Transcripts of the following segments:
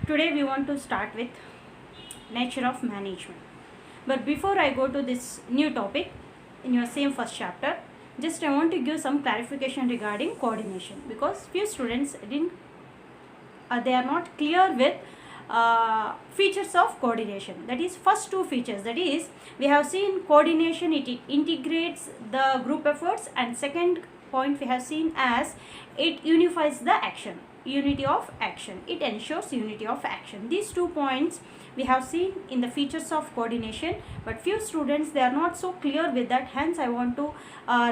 Today we want to start with nature of management. But before I go to this new topic in your same first chapter, just I want to give some clarification regarding coordination, because few students didn't they are not clear with features of coordination. That is, first two features, that is, we have seen coordination, it integrates the group efforts, and second point we have seen as it unifies the action, unity of action, it ensures unity of action. These 2 points we have seen in the features of coordination, but few students, they are not so clear with that, hence I want to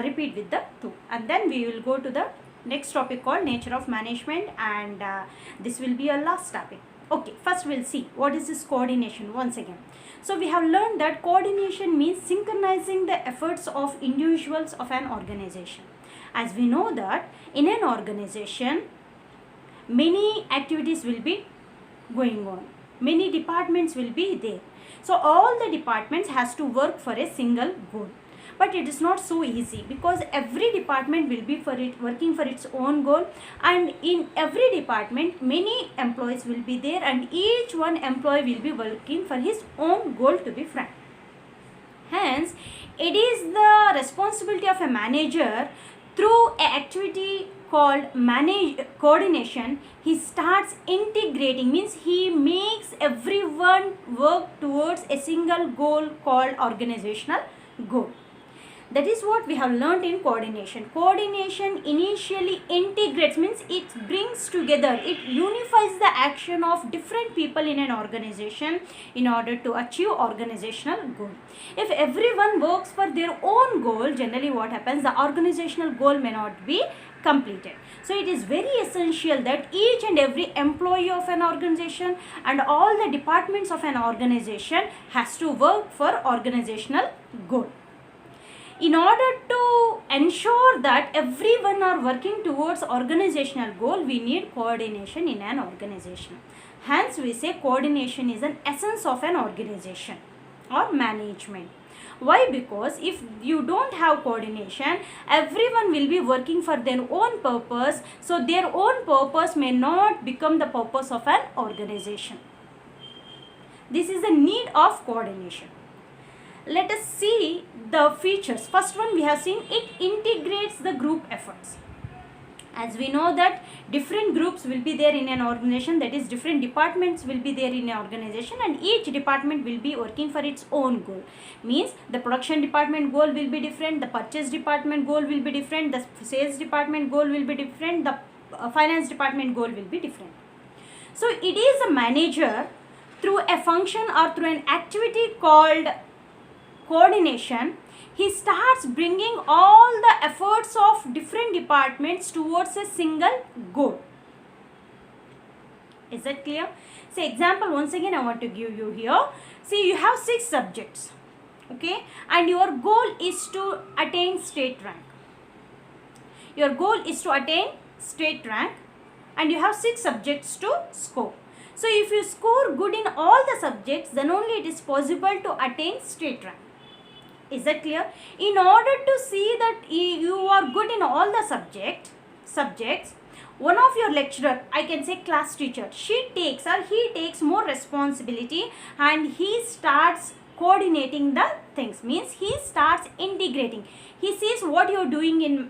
repeat with the 2, and then we will go to the next topic called nature of management, and this will be a last topic. Okay, first we'll see what is this coordination once again. So we have learned that coordination means synchronizing the efforts of individuals of an organization. As we know that in an organization, many activities will be going on, many departments will be there. So all the departments has to work for a single goal. But it is not so easy, because every department will be working for its own goal, and in every department many employees will be there, and each one employee will be working for his own goal, to be frank. Hence, it is the responsibility of a manager, through an activity called coordination, he starts integrating, means he makes everyone work towards a single goal called organizational goal. That is what we have learned in coordination. Coordination initially integrates, means it brings together, it unifies the action of different people in an organization in order to achieve organizational goal. If everyone works for their own goal, generally what happens, the organizational goal may not be completed. So it is very essential that each and every employee of an organization and all the departments of an organization has to work for organizational goal. In order to ensure that everyone are working towards organizational goal, we need coordination in an organization. Hence, we say coordination is an essence of an organization or management. Why? Because if you don't have coordination, everyone will be working for their own purpose. So their own purpose may not become the purpose of an organization. This is the need of coordination. Let us see the features. First one we have seen, it integrates the group efforts. As we know that different groups will be there in an organization, that is different departments will be there in an organization, and each department will be working for its own goal. Means the production department goal will be different, the purchase department goal will be different, the sales department goal will be different, the finance department goal will be different. So it is a manager, through a function or through an activity called coordination, he starts bringing all the efforts of different departments towards a single goal. Is that clear? Say example once again I want to give you here. See, you have 6 subjects, okay, and your goal is to attain state rank. Your goal is to attain state rank, and you have 6 subjects to score. So if you score good in all the subjects, then only it is possible to attain state rank. Is that clear? In order to see that you are good in all the subjects, one of your lecturer, I can say class teacher, she takes or he takes more responsibility, and he starts coordinating the things, means he starts integrating. He sees what you are doing in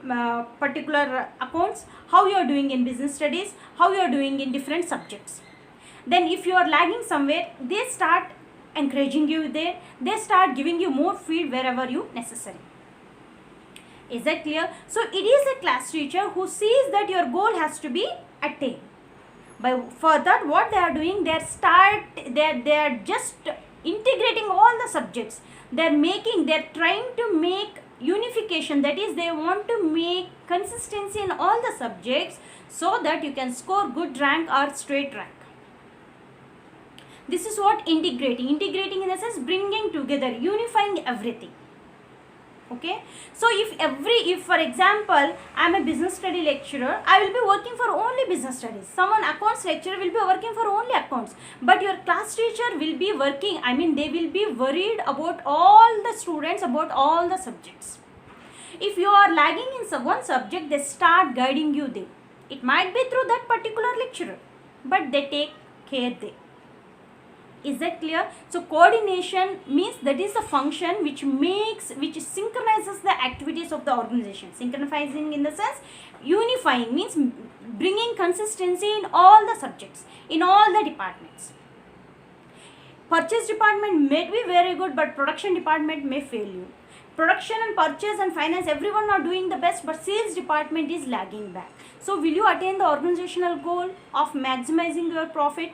particular accounts, how you are doing in business studies, how you are doing in different subjects. Then if you are lagging somewhere, they start encouraging you there, they start giving you more feed wherever you necessary. Is that clear? So it is a class teacher who sees that your goal has to be attained. For that, what they are doing, they are just integrating all the subjects. They are trying to make unification, that is, they want to make consistency in all the subjects, so that you can score good rank or straight rank. This is what integrating in the sense bringing together, unifying everything. Okay, so if for example I am a business study lecturer, I will be working for only business studies. Someone accounts lecturer will be working for only accounts, but your class teacher will be working, they will be worried about all the students, about all the subjects. If you are lagging in one subject, they start guiding you there. It might be through that particular lecturer, but they take care they. Is that clear? So coordination means that is the function which synchronizes the activities of the organization. Synchronizing in the sense, unifying means bringing consistency in all the subjects, in all the departments. Purchase department may be very good, but production department may fail you. Production and purchase and finance, everyone are doing the best, but sales department is lagging back. So will you attain the organizational goal of maximizing your profit?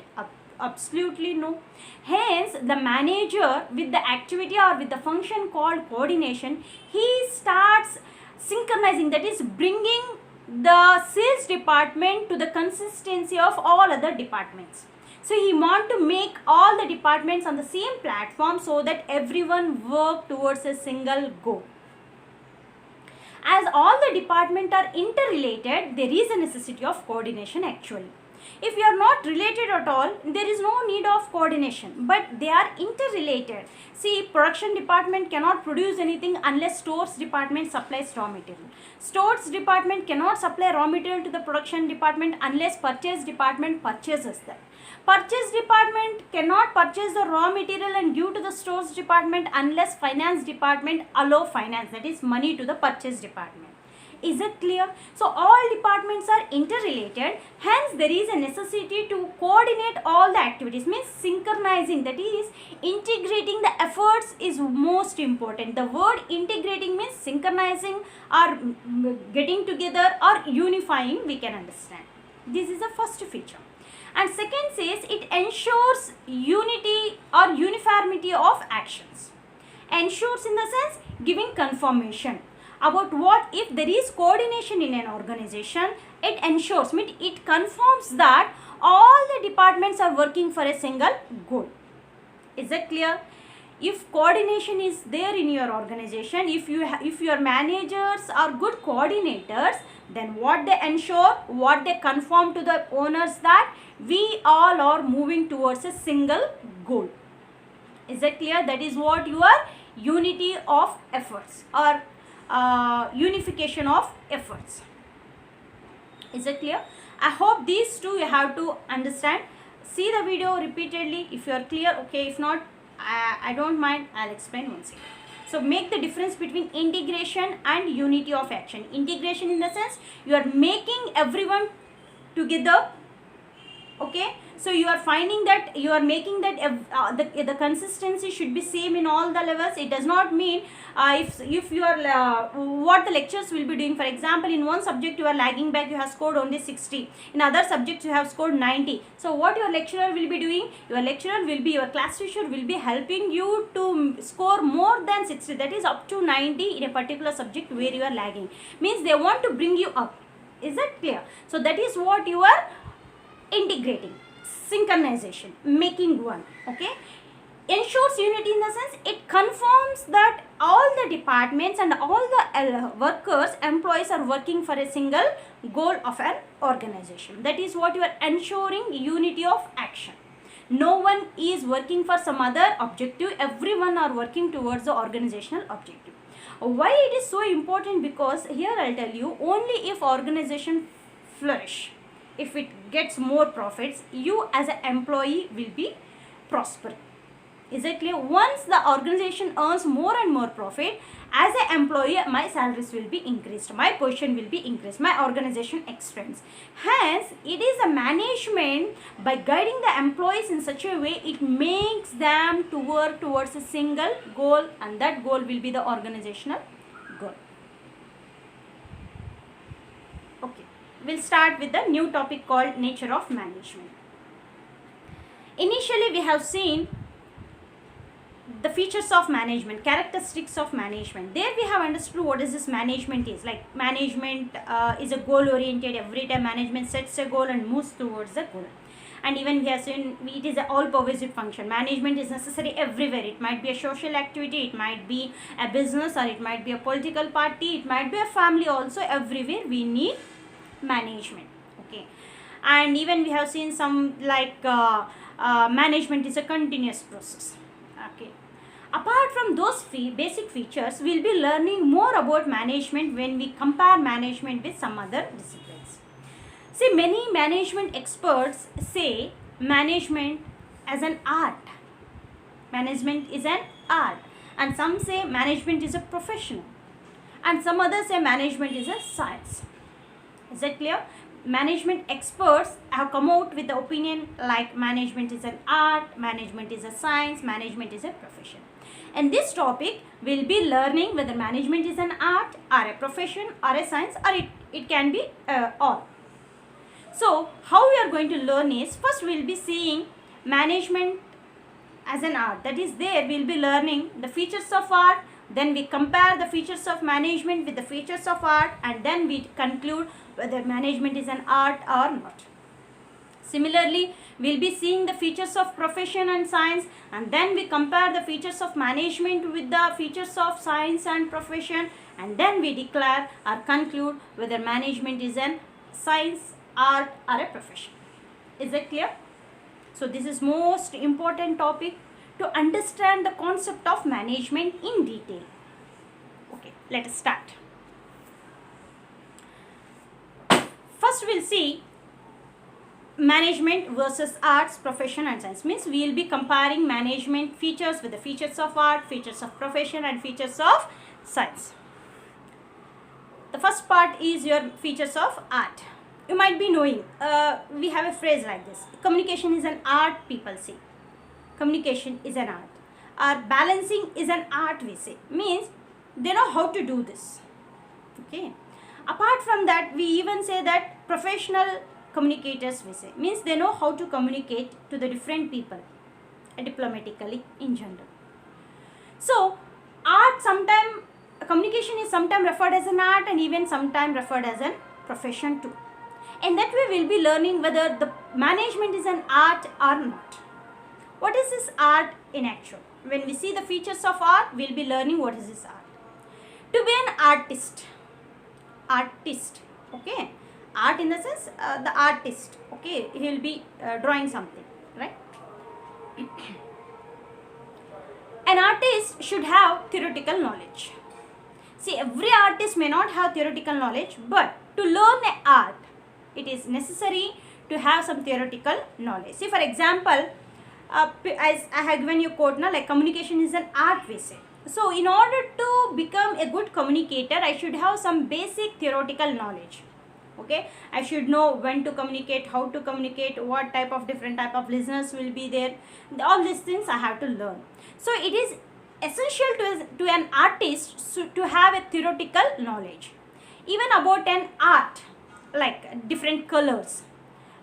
Absolutely no. Hence, the manager with the activity or with the function called coordination, he starts synchronizing, that is bringing the sales department to the consistency of all other departments. So he want to make all the departments on the same platform so that everyone work towards a single goal. As all the departments are interrelated, there is a necessity of coordination actually. If you are not related at all, there is no need of coordination, but they are interrelated. See, production department cannot produce anything unless stores department supplies raw material. Stores department cannot supply raw material to the production department unless purchase department purchases them. Purchase department cannot purchase the raw material and give to the stores department unless finance department allow finance, that is money, to the purchase department. Is it clear? So all departments are interrelated, hence there is a necessity to coordinate all the activities, means synchronizing, that is integrating the efforts is most important. The word integrating means synchronizing or getting together or unifying, we can understand. This is the first feature. And second says it ensures unity or uniformity of actions. Ensures in the sense giving confirmation about what if there is coordination in an organization, it ensures, means it confirms that all the departments are working for a single goal. Is that clear? If coordination is there in your organization, if your managers are good coordinators, then what they ensure, what they confirm to the owners, that we all are moving towards a single goal. Is that clear? That is what your unity of efforts or unification of efforts. Is it clear? I hope these two you have to understand. See the video repeatedly. If you are clear, okay. If not, I don't mind, I'll explain once again. So make the difference between integration and unity of action. Integration in the sense you are making everyone together, okay. So you are finding that you are making that the consistency should be same in all the levels. It does not mean if you are what the lectures will be doing. For example, in one subject you are lagging back, you have scored only 60. In other subjects you have scored 90. So what your lecturer will be doing? Your lecturer will be, your class teacher will be helping you to score more than 60. That is up to 90 in a particular subject where you are lagging. Means they want to bring you up. Is that clear? So that is what you are integrating. Synchronization, making one, okay. Ensures unity in the sense it confirms that all the departments and all the workers, employees are working for a single goal of an organization. That is what you are ensuring, unity of action. No one is working for some other objective, everyone are working towards the organizational objective. Why it is so important? Because here I'll tell you, only if organization flourish, if it gets more profits, you as an employee will be prospering. Is it clear? Once the organization earns more and more profit, as an employee my salaries will be increased, my position will be increased, my organization expands. Hence it is a management, by guiding the employees in such a way, it makes them to work towards a single goal, and that goal will be the organizational goal. Okay. We'll start with the new topic called nature of management. Initially, we have seen the features of management, characteristics of management. There we have understood what is this management is. Like management is a goal oriented. Every time management sets a goal and moves towards the goal. And even we have seen it is an all pervasive function. Management is necessary everywhere. It might be a social activity, it might be a business, or it might be a political party, it might be a family also. Everywhere we need management, okay. And even we have seen some like management is a continuous process, okay. Apart from those basic features, we'll be learning more about management when we compare management with some other disciplines. See, many management experts say management as an art. Management is an art. And some say management is a profession. And some others say management is a science. Is that clear? Management experts have come out with the opinion like management is an art, management is a science, management is a profession. And this topic will be learning whether management is an art or a profession or a science, or it can be all. So how we are going to learn is, first we will be seeing management as an art. That is, there we will be learning the features of art, then we compare the features of management with the features of art, and then we conclude whether management is an art or not. Similarly, we will be seeing the features of profession and science, and then we compare the features of management with the features of science and profession, and then we declare or conclude whether management is an science, art or a profession. Is that clear? So this is most important topic to understand the concept of management in detail. Okay, let us start. First we'll see management versus arts, profession and science. Means we will be comparing management features with the features of art, features of profession and features of science. The first part is your features of art. You might be knowing, we have a phrase like this: communication is an art, people say. Communication is an art. Or balancing is an art, we say. Means they know how to do this. Okay. Apart from that, we even say that professional communicators, we say. Means they know how to communicate to the different people, diplomatically in general. So art sometimes, communication is sometimes referred as an art and even sometimes referred as a profession too. And that way we will be learning whether the management is an art or not. What is this art in actual? When we see the features of art, we will be learning what is this art. To be an artist, okay, art in the sense the artist, okay, he will be drawing something, right? An artist should have theoretical knowledge. See, every artist may not have theoretical knowledge, but to learn an art, it is necessary to have some theoretical knowledge. See, for example, as I have given you quote now, like communication is an art, we say. So in order to become a good communicator, I should have some basic theoretical knowledge. Okay, I should know when to communicate, how to communicate, what type of different type of listeners will be there. All these things I have to learn. So it is essential to an artist to have a theoretical knowledge. Even about an art, like different colors,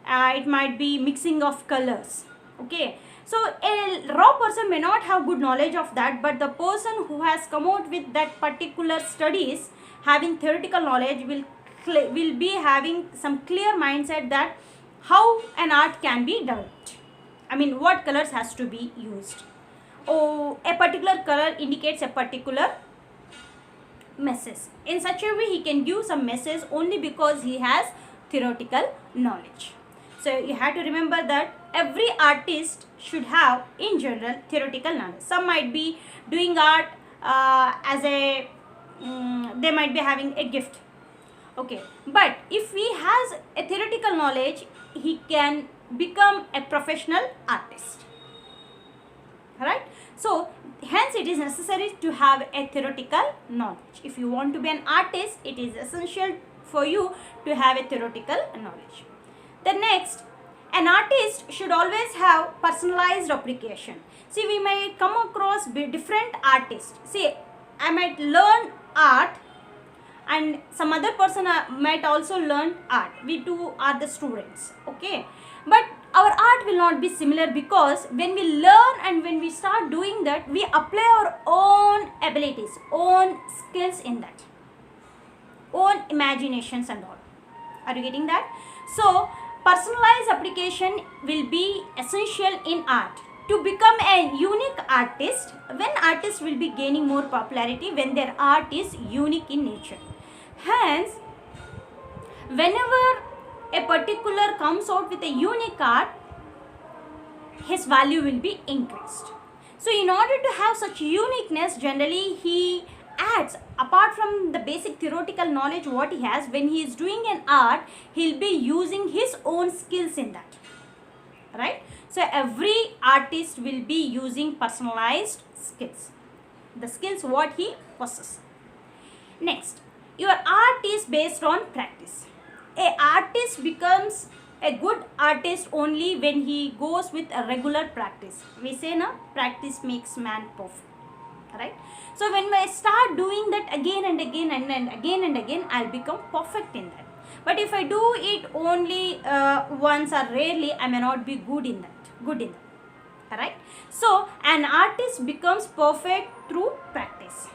it might be mixing of colors. Okay, so a raw person may not have good knowledge of that, but the person who has come out with that particular studies having theoretical knowledge will be having some clear mindset that how an art can be developed. I mean, what colors has to be used. Oh, a particular color indicates a particular message. In such a way, he can give some message only because he has theoretical knowledge. So you have to remember that every artist should have in general theoretical knowledge. Some might be doing art as a they might be having a gift. Okay, but if he has a theoretical knowledge, he can become a professional artist. Alright, so hence it is necessary to have a theoretical knowledge. If you want to be an artist, it is essential for you to have a theoretical knowledge. The next, an artist should always have personalized application. See, we may come across different artists. See, I might learn art and some other person might also learn art. We two are the students, okay, but our art will not be similar, because when we learn and when we start doing that, we apply our own abilities, own skills in that, own imaginations and all. Are you getting that? So personalized application will be essential in art. To become a unique artist, when artists will be gaining more popularity when their art is unique in nature. Hence, whenever a particular comes out with a unique art, his value will be increased. So in order to have such uniqueness, generally he adds, apart from the basic theoretical knowledge what he has, when he is doing an art, he'll be using his own skills in that, right? So every artist will be using personalized skills, the skills what he possesses. Next, your art is based on practice. A artist becomes a good artist only when he goes with a regular practice. We say na, practice makes man perfect, right? So when I start doing that again and again and again and again, I'll become perfect in that. But if I do it only once or rarely, I may not be good in that. Alright? So an artist becomes perfect through practice.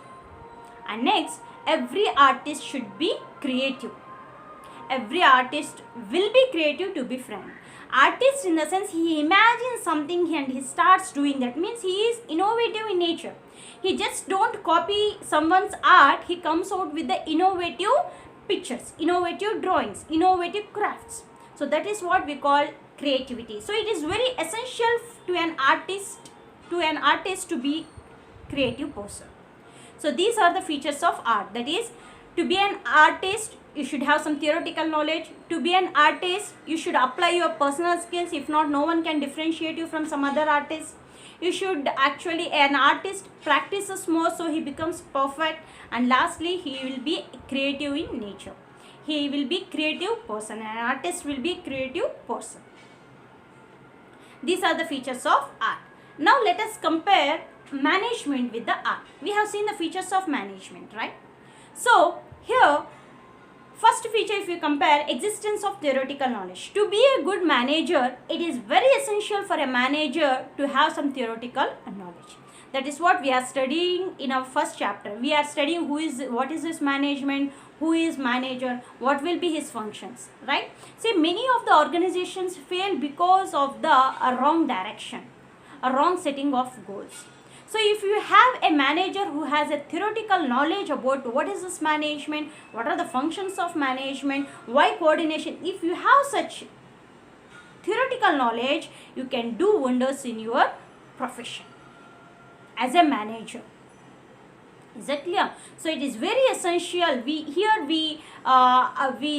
And next, every artist should be creative. Every artist will be creative, to be frank. Artist in the sense he imagines something and he starts doing that, means he is innovative in nature. He just don't copy someone's art, he comes out with the innovative pictures, innovative drawings, innovative crafts. So that is what we call creativity. So it is very essential to an artist to be creative person. So these are the features of art. That is, to be an artist, you should have some theoretical knowledge. To be an artist, you should apply your personal skills. If not, no one can differentiate you from some other artist. You should actually, an artist practices more, so he becomes perfect. And lastly, he will be creative in nature. He will be creative person. An artist will be creative person. These are the features of art. Now let us compare management with the art. We have seen the features of management, right? So here, first feature, if you compare, existence of theoretical knowledge. To be a good manager, it is very essential for a manager to have some theoretical knowledge. That is what we are studying in our first chapter. We are studying what is his management, who is manager, what will be his functions, right? See, many of the organizations fail because of the wrong direction, a wrong setting of goals. So if you have a manager who has a theoretical knowledge about what is this management, what are the functions of management, why coordination, if you have such theoretical knowledge, you can do wonders in your profession as a manager. Is that clear? So it is very essential. We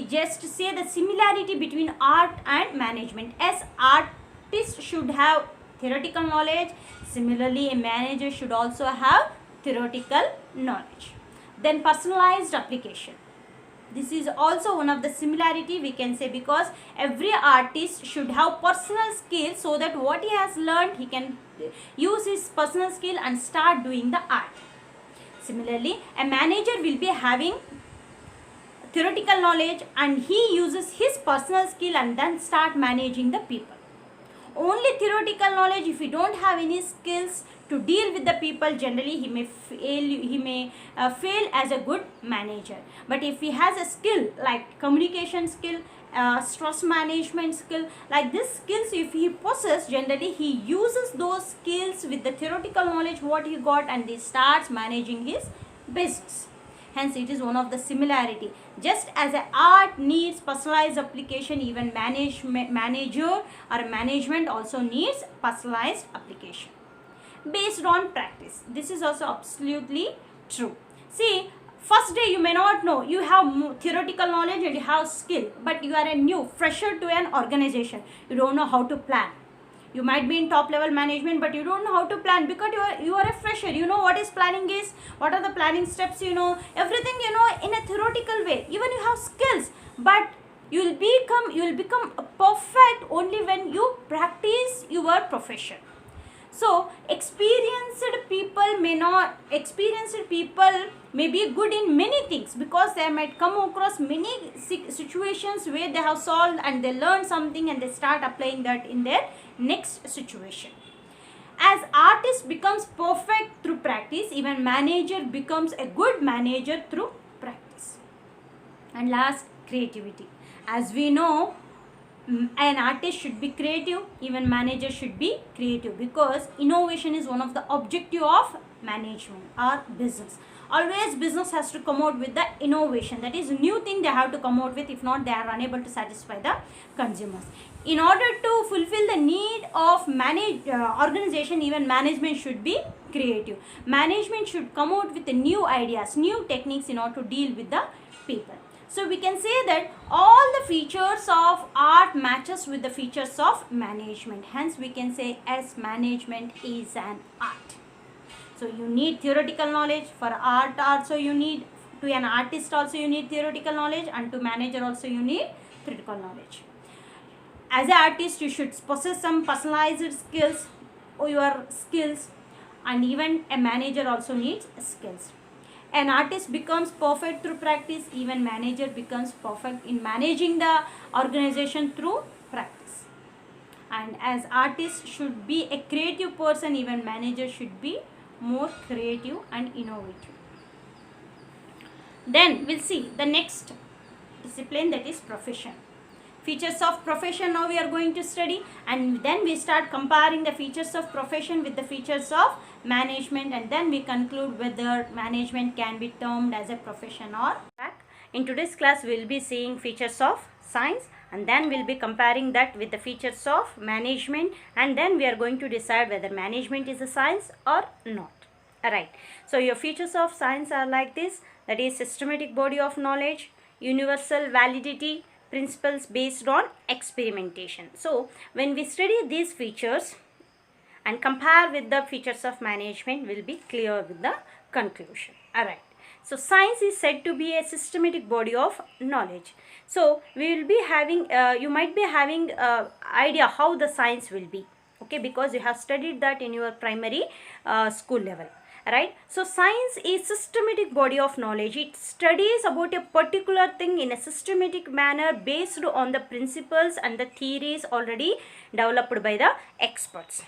just say the similarity between art and management. As artists should have theoretical knowledge, similarly a manager should also have theoretical knowledge. Then personalized application. This is also one of the similarity we can say, because every artist should have personal skills, so that what he has learned, he can use his personal skill and start doing the art. Similarly, a manager will be having theoretical knowledge and he uses his personal skill and then start managing the people. Only theoretical knowledge, if you don't have any skills to deal with the people, generally he may fail as a good manager. But if he has a skill like communication skill, stress management skill, like this skills if he possesses, generally he uses those skills with the theoretical knowledge what he got and he starts managing his business. Hence it is one of the similarity. Just as an art needs personalized application, even manager or management also needs personalized application based on practice. This is also absolutely true. See, first day you may not know, you have theoretical knowledge and you have skill, but you are a new fresher to an organization. You don't know how to plan. You might be in top level management, but you don't know how to plan because you are a fresher. You know what is planning is, what are the planning steps, you know, everything you know in a theoretical way. Even you have skills, but you will become perfect only when you practice your profession. So experienced people may be good in many things, because they might come across many situations where they have solved and they learn something and they start applying that in their next situation. As artist becomes perfect through practice, even manager becomes a good manager through practice. And last, creativity. As we know, an artist should be creative, even manager should be creative, because innovation is one of the objective of management or business. Always business has to come out with the innovation, that is new thing they have to come out with. If not, they are unable to satisfy the consumers. In order to fulfill the need of organization, even management should be creative. Management should come out with the new ideas, new techniques in order to deal with the people. So we can say that all the features of art matches with the features of management. Hence we can say as management is an art. So you need theoretical knowledge. For art also you need, to an artist also you need theoretical knowledge, and to manager also you need theoretical knowledge. As an artist you should possess some personalized skills, or your skills, and even a manager also needs skills. An artist becomes perfect through practice, even manager becomes perfect in managing the organization through practice. And as artist should be a creative person, even manager should be more creative and innovative. Then we'll see the next discipline, that is profession. Features of profession now we are going to study, and then we start comparing the features of profession with the features of management, and then we conclude whether management can be termed as a profession or not. In today's class we will be seeing features of science, and then we will be comparing that with the features of management, and then we are going to decide whether management is a science or not. Alright, so your features of science are like this, that is systematic body of knowledge, universal validity, principles based on experimentation. So when we study these features and compare with the features of management, will be clear with the conclusion. Alright, so science is said to be a systematic body of knowledge. So we will be having, you might be having idea how the science will be, okay, because you have studied that in your primary school level. Right, so science is systematic body of knowledge. It studies about a particular thing in a systematic manner based on the principles and the theories already developed by the experts,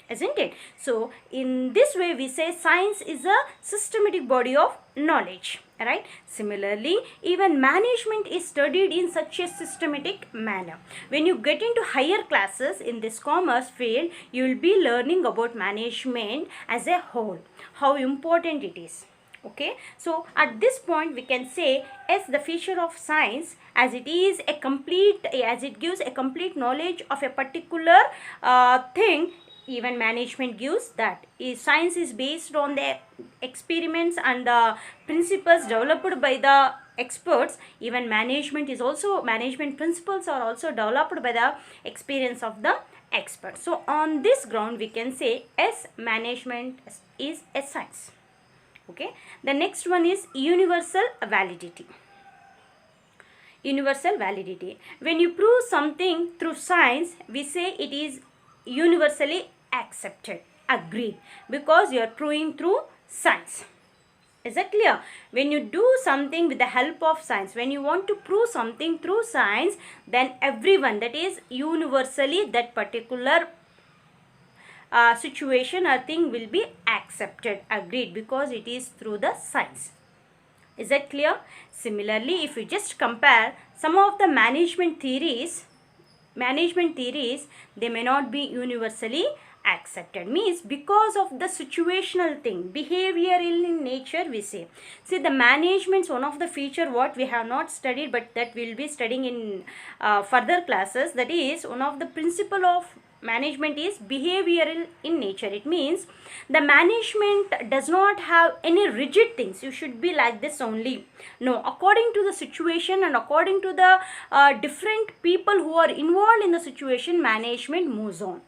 isn't it? So in this way we say science is a systematic body of knowledge, right? Similarly, even management is studied in such a systematic manner. When you get into higher classes in this commerce field, you will be learning about management as a whole, how important it is. Okay, so at this point we can say as the feature of science, as it is a complete, as it gives a complete knowledge of a particular thing, even management gives that. Science is based on the experiments and the principles developed by the experts. Even management is also, management principles are also developed by the experience of the experts. So on this ground we can say as management is a science. Okay, the next one is universal validity. Universal validity, when you prove something through science, we say it is universally accepted, agreed, because you are proving through science. Is that clear? When you do something with the help of science, when you want to prove something through science, then everyone, that is universally, that particular situation or thing will be accepted, agreed, because it is through the science. Is that clear? Similarly, if you just compare some of the management theories, they may not be universally accepted, means because of the situational thing, behavioral in nature we say. See, the management's one of the feature what we have not studied, but that we will be studying in further classes, that is one of the principle of management is behavioral in nature. It means the management does not have any rigid things, you should be like this only. No, according to the situation and according to the different people who are involved in the situation, management moves on.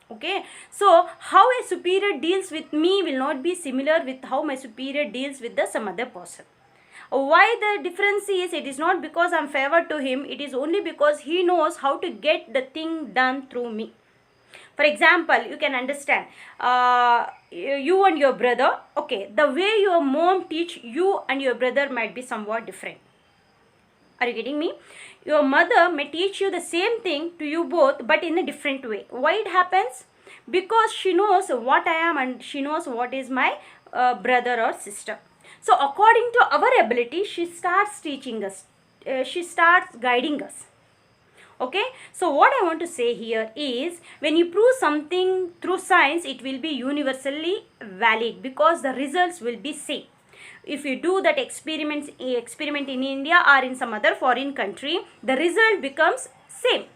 Okay, so how a superior deals with me will not be similar with how my superior deals with the some other person. Why the difference is, it is not because I am favored to him, it is only because he knows how to get the thing done through me. For example, you can understand, you and your brother, okay, the way your mom teach you and your brother might be somewhat different. Are you getting me? Your mother may teach you the same thing to you both, but in a different way. Why it happens? Because she knows what I am and she knows what is my brother or sister. So according to our ability, she starts teaching us. She starts guiding us. Okay, so what I want to say here is, when you prove something through science, it will be universally valid because the results will be same. If you do that experiment in India or in some other foreign country, the result becomes same.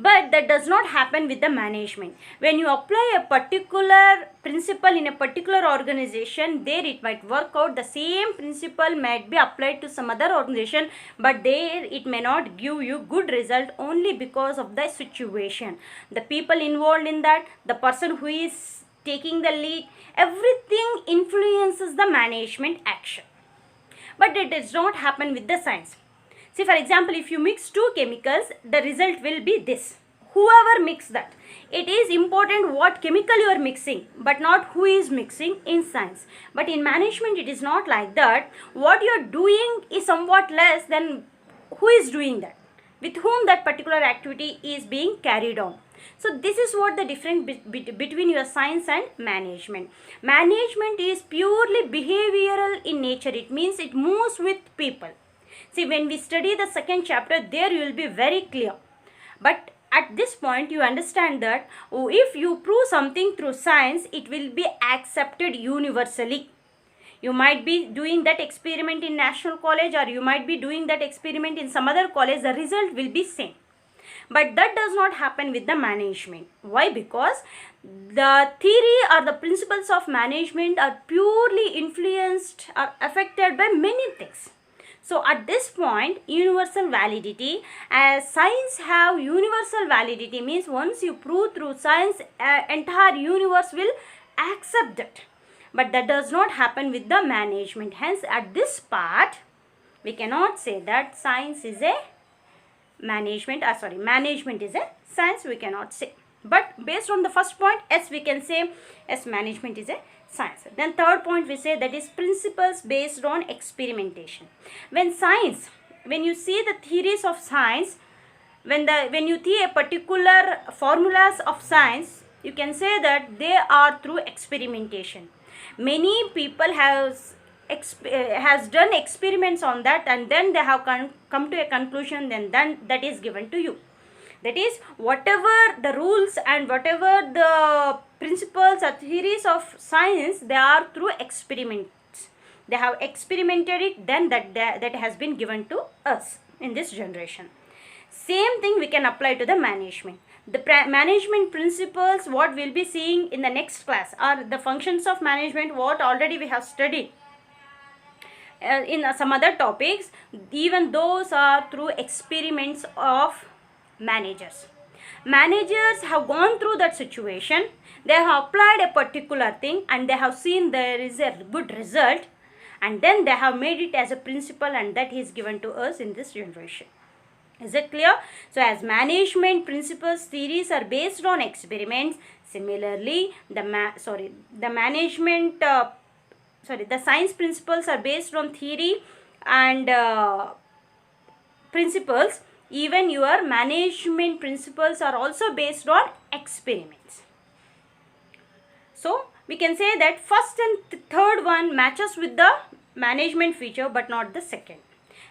But that does not happen with the management. When you apply a particular principle in a particular organization, there it might work out. The same principle might be applied to some other organization, but there it may not give you good result only because of the situation. The people involved in that, the person who is taking the lead, everything influences the management action. But it does not happen with the science. See, for example, if you mix two chemicals, the result will be this. Whoever mix that. It is important what chemical you are mixing, but not who is mixing in science. But in management, it is not like that. What you are doing is somewhat less than who is doing that, with whom that particular activity is being carried on. So this is what the difference between your science and management. Management is purely behavioral in nature. It means it moves with people. See, when we study the second chapter, there you will be very clear. But at this point, you understand that if you prove something through science, it will be accepted universally. You might be doing that experiment in National College, or you might be doing that experiment in some other college. The result will be same. But that does not happen with the management. Why? Because the theory or the principles of management are purely influenced or affected by many things. So at this point, universal validity, as science have universal validity, means once you prove through science, entire universe will accept that. But that does not happen with the management. Hence, at this part, we cannot say that science is a management is a science, we cannot say. But based on the first point, yes, we can say yes, management is a science. Then third point we say that is principles based on experimentation. When you see the theories of science, when you see a particular formulas of science, you can say that they are through experimentation. Many people has done experiments on that, and then they have come to a conclusion, then that is given to you. That is, whatever the rules and whatever the principles or theories of science, they are through experiments. They have experimented it, then that has been given to us in this generation. Same thing we can apply to the management. The management principles, what we'll be seeing in the next class, are the functions of management, what already we have studied in some other topics. Even those are through experiments of managers. Managers have gone through that situation, they have applied a particular thing, and they have seen there is a good result, and then they have made it as a principle, and that is given to us in this generation. Is it clear? So as management principles, theories are based on experiments. Similarly, the science principles are based on theory and principles. Even your management principles are also based on experiments. So we can say that first and third one matches with the management feature, but not the second.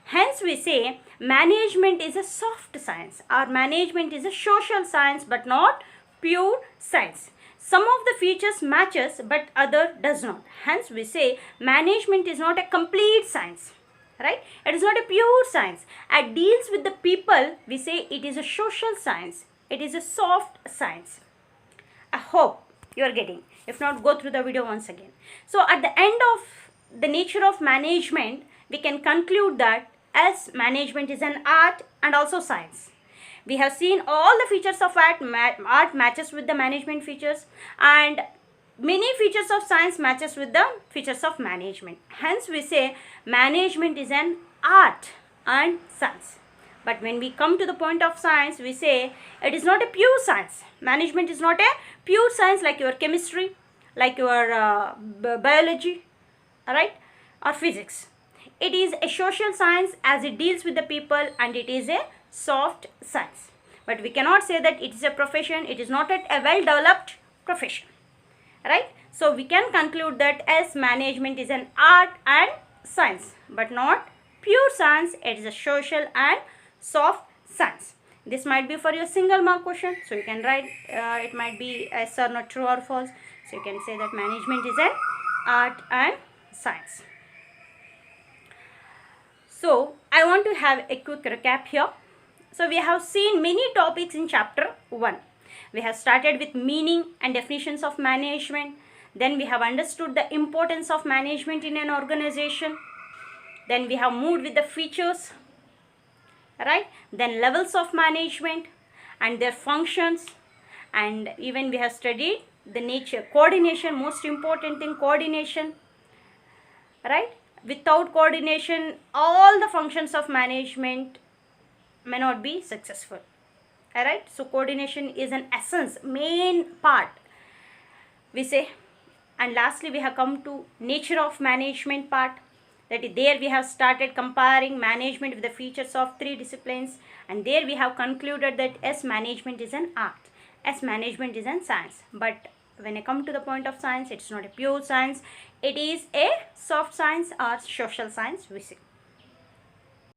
Hence we say management is a soft science, or management is a social science, but not pure science. Some of the features matches, but other does not. Hence we say management is not a complete science. Right? It is not a pure science. It deals with the people. We say it is a social science. It is a soft science. I hope you are getting. If not, go through the video once again. So at the end of the nature of management, we can conclude that as management is an art and also science. We have seen all the features of art matches with the management features, and many features of science matches with the features of management. Hence we say management is an art and science. But when we come to the point of science, we say it is not a pure science. Management is not a pure science like your chemistry, like your biology, alright, or physics. It is a social science as it deals with the people, and it is a soft science. But we cannot say that it is a profession. It is not a well-developed profession. Right? So we can conclude that as management is an art and science, but not pure science. It is a social and soft science. This might be for your single mark question. So you can write, it might be yes or no, true or false. So you can say that management is an art and science. So I want to have a quick recap here. So we have seen many topics in chapter 1. We have started with meaning and definitions of management. Then we have understood the importance of management in an organization. Then we have moved with the features, right? Then levels of management and their functions, and even we have studied the nature, coordination, most important thing, coordination, right? Without coordination, all the functions of management may not be successful. Alright, so coordination is an essence, main part, we say. And lastly, we have come to nature of management part. That is, there we have started comparing management with the features of 3 disciplines, and there we have concluded that yes, management is an art, yes, management is an science. But when I come to the point of science, it's not a pure science, it is a soft science or social science, we say.